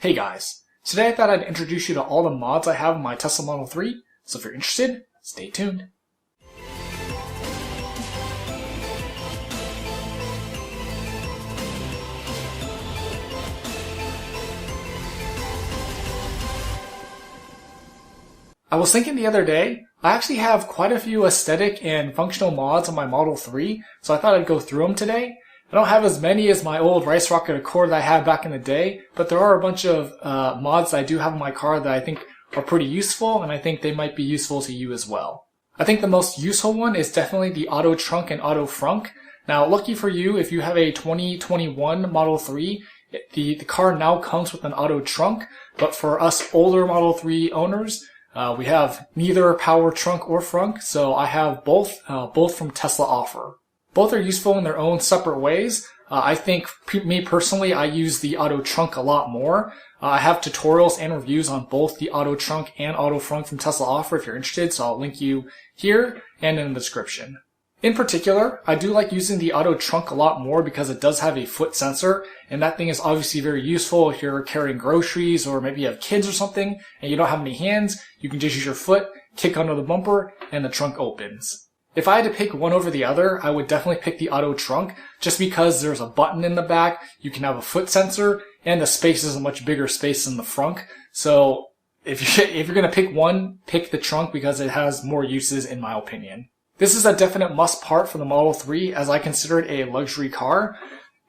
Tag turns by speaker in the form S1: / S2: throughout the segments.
S1: Hey guys, today I thought I'd introduce you to all the mods I have in my Tesla Model 3, so if you're interested, stay tuned. I was thinking the other day, I actually have quite a few aesthetic and functional mods on my Model 3, so I thought I'd go through them today. I don't have as many as my old Rice Rocket Accord that I had back in the day, but there are a bunch of mods that I do have in my car that I think are pretty useful, and I think they might be useful to you as well. I think the most useful one is definitely the Auto Trunk and Auto Frunk. Now, lucky for you, if you have a 2021 Model 3, the car now comes with an Auto Trunk, but for us older Model 3 owners, we have neither power trunk or frunk, so I have both from Tesla offer. Both are useful in their own separate ways. I think, me personally, I use the Auto Trunk a lot more. I have tutorials and reviews on both the Auto Trunk and Auto Frunk from Tesla offer if you're interested, so I'll link you here and in the description. In particular, I do like using the Auto Trunk a lot more because it does have a foot sensor, and that thing is obviously very useful if you're carrying groceries or maybe you have kids or something and you don't have any hands. You can just use your foot, kick under the bumper, and the trunk opens. If I had to pick one over the other, I would definitely pick the Auto Trunk just because there's a button in the back, you can have a foot sensor, and the space is a much bigger space than the frunk. So if you're going to pick one, pick the trunk because it has more uses in my opinion. This is a definite must part for the Model 3 as I consider it a luxury car.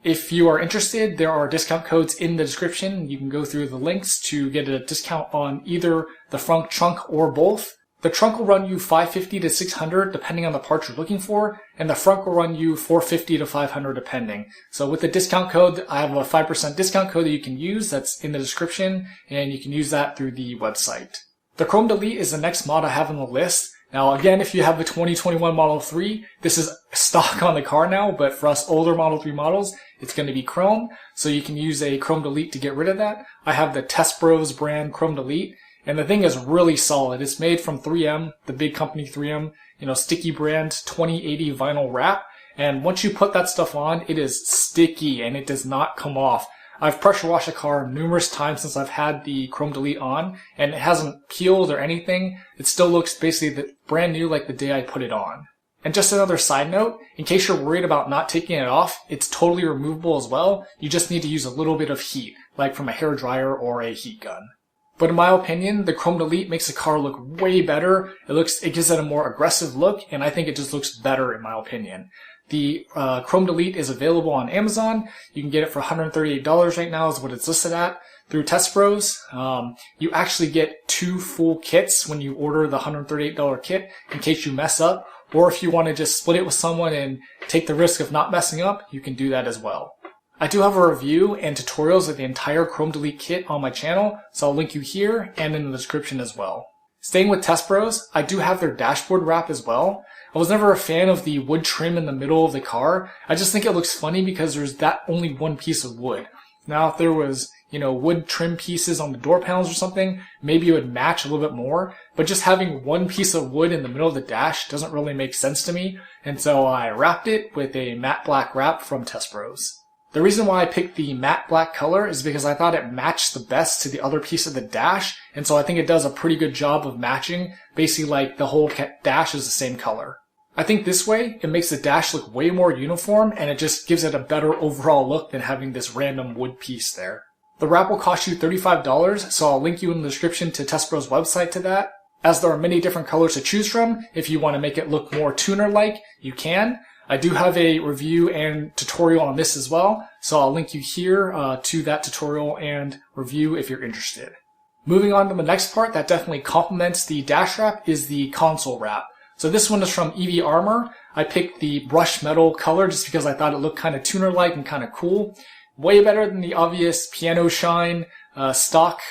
S1: If you are interested, there are discount codes in the description. You can go through the links to get a discount on either the frunk trunk or both. The trunk will run you $550 to $600 depending on the parts you're looking for, and the frunk will run you $450 to $500 depending. So with the discount code, I have a 5% discount code that you can use that's in the description, and you can use that through the website. The Chrome Delete is the next mod I have on the list. Now again, if you have the 2021 Model 3, this is stock on the car now, but for us older Model 3 models, it's going to be Chrome, so you can use a Chrome Delete to get rid of that. I have the TesBros brand Chrome Delete, and the thing is really solid. It's made from 3M, the big company 3M, sticky brand 2080 vinyl wrap, and once you put that stuff on, it is sticky and it does not come off. I've pressure washed a car numerous times since I've had the Chrome Delete on, and it hasn't peeled or anything. It still looks basically brand new like the day I put it on. And just another side note, in case you're worried about not taking it off, it's totally removable as well. You just need to use a little bit of heat, like from a hairdryer or a heat gun. But in my opinion, the Chrome Delete makes the car look way better. It gives it a more aggressive look, and I think it just looks better in my opinion. The Chrome Delete is available on Amazon. You can get it for $138 right now is what it's listed at through TesBros. You actually get 2 full kits when you order the $138 kit in case you mess up. Or if you want to just split it with someone and take the risk of not messing up, you can do that as well. I do have a review and tutorials of the entire Chrome Delete kit on my channel, so I'll link you here and in the description as well. Staying with TesBros, I do have their dashboard wrap as well. I was never a fan of the wood trim in the middle of the car. I just think it looks funny because there's only one piece of wood. Now if there was, wood trim pieces on the door panels or something, maybe it would match a little bit more, but just having one piece of wood in the middle of the dash doesn't really make sense to me, and so I wrapped it with a matte black wrap from TesBros. The reason why I picked the matte black color is because I thought it matched the best to the other piece of the dash, and so I think it does a pretty good job of matching. Basically, like the whole dash is the same color. I think this way, it makes the dash look way more uniform, and it just gives it a better overall look than having this random wood piece there. The wrap will cost you $35, so I'll link you in the description to TesBros' website to that. As there are many different colors to choose from, if you want to make it look more tuner-like, you can. I do have a review and tutorial on this as well, so I'll link you here to that tutorial and review if you're interested. Moving on to the next part that definitely complements the dash wrap is the console wrap. So this one is from EV Armor. I picked the brushed metal color just because I thought it looked kind of tuner-like and kind of cool. Way better than the obvious piano shine stock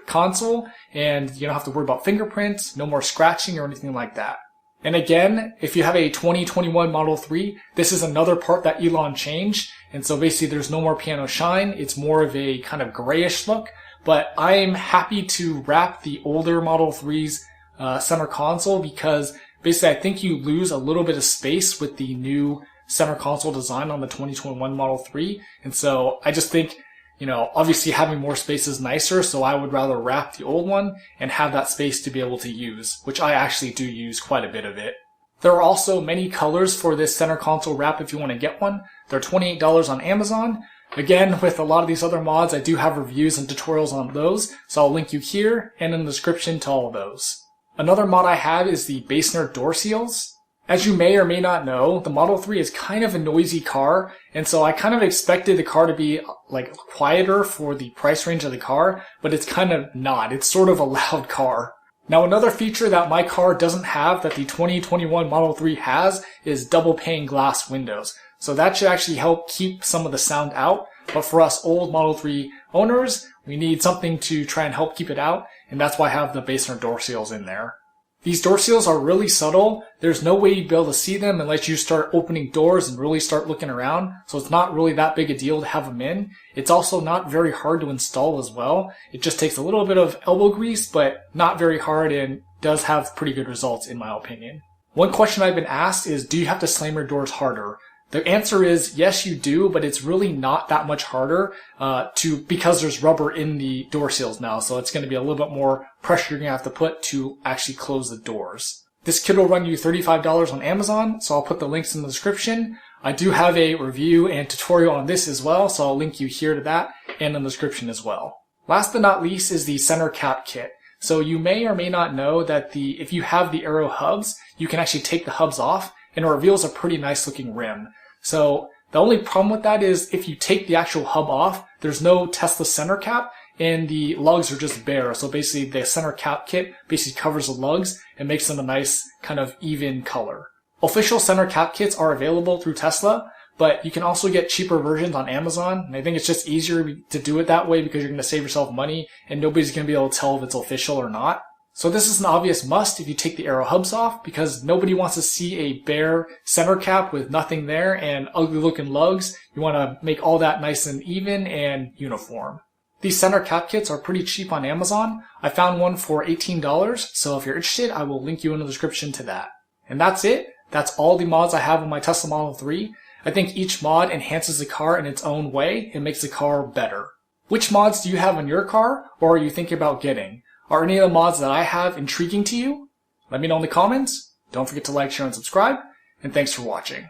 S1: console, and you don't have to worry about fingerprints, no more scratching or anything like that. And again, if you have a 2021 Model 3, this is another part that Elon changed. And so basically there's no more piano shine. It's more of a kind of grayish look. But I'm happy to wrap the older Model 3's center console because basically I think you lose a little bit of space with the new center console design on the 2021 Model 3. And so I just think obviously having more space is nicer, so I would rather wrap the old one and have that space to be able to use, which I actually do use quite a bit of it. There are also many colors for this center console wrap if you want to get one. They're $28 on Amazon. Again, with a lot of these other mods, I do have reviews and tutorials on those, so I'll link you here and in the description to all of those. Another mod I have is the Basenor door seals. As you may or may not know, the Model 3 is kind of a noisy car, and so I kind of expected the car to be quieter for the price range of the car, but it's kind of not. It's sort of a loud car. Now another feature that my car doesn't have that the 2021 Model 3 has is double pane glass windows. So that should actually help keep some of the sound out, but for us old Model 3 owners, we need something to try and help keep it out, and that's why I have the Basenor door seals in there. These door seals are really subtle. There's no way you'd be able to see them unless you start opening doors and really start looking around, so it's not really that big a deal to have them in. It's also not very hard to install as well. It just takes a little bit of elbow grease, but not very hard, and does have pretty good results in my opinion. One question I've been asked is, do you have to slam your doors harder? The answer is yes, you do, but it's really not that much harder because there's rubber in the door seals now, so it's going to be a little bit more pressure you're going to have to put to actually close the doors. This kit will run you $35 on Amazon, so I'll put the links in the description. I do have a review and tutorial on this as well, so I'll link you here to that and in the description as well. Last but not least is the center cap kit. So you may or may not know that if you have the Aero hubs, you can actually take the hubs off, and it reveals a pretty nice looking rim. So the only problem with that is if you take the actual hub off, there's no Tesla center cap and the lugs are just bare. So basically the center cap kit basically covers the lugs and makes them a nice kind of even color. Official center cap kits are available through Tesla, but you can also get cheaper versions on Amazon. And I think it's just easier to do it that way because you're going to save yourself money and nobody's going to be able to tell if it's official or not. So this is an obvious must if you take the Aero hubs off, because nobody wants to see a bare center cap with nothing there and ugly looking lugs. You want to make all that nice and even and uniform. These center cap kits are pretty cheap on Amazon. I found one for $18, so if you're interested, I will link you in the description to that. And that's it. That's all the mods I have on my Tesla Model 3. I think each mod enhances the car in its own way and makes the car better. Which mods do you have on your car, or are you thinking about getting? Are any of the mods that I have intriguing to you? Let me know in the comments. Don't forget to like, share, and subscribe, and thanks for watching.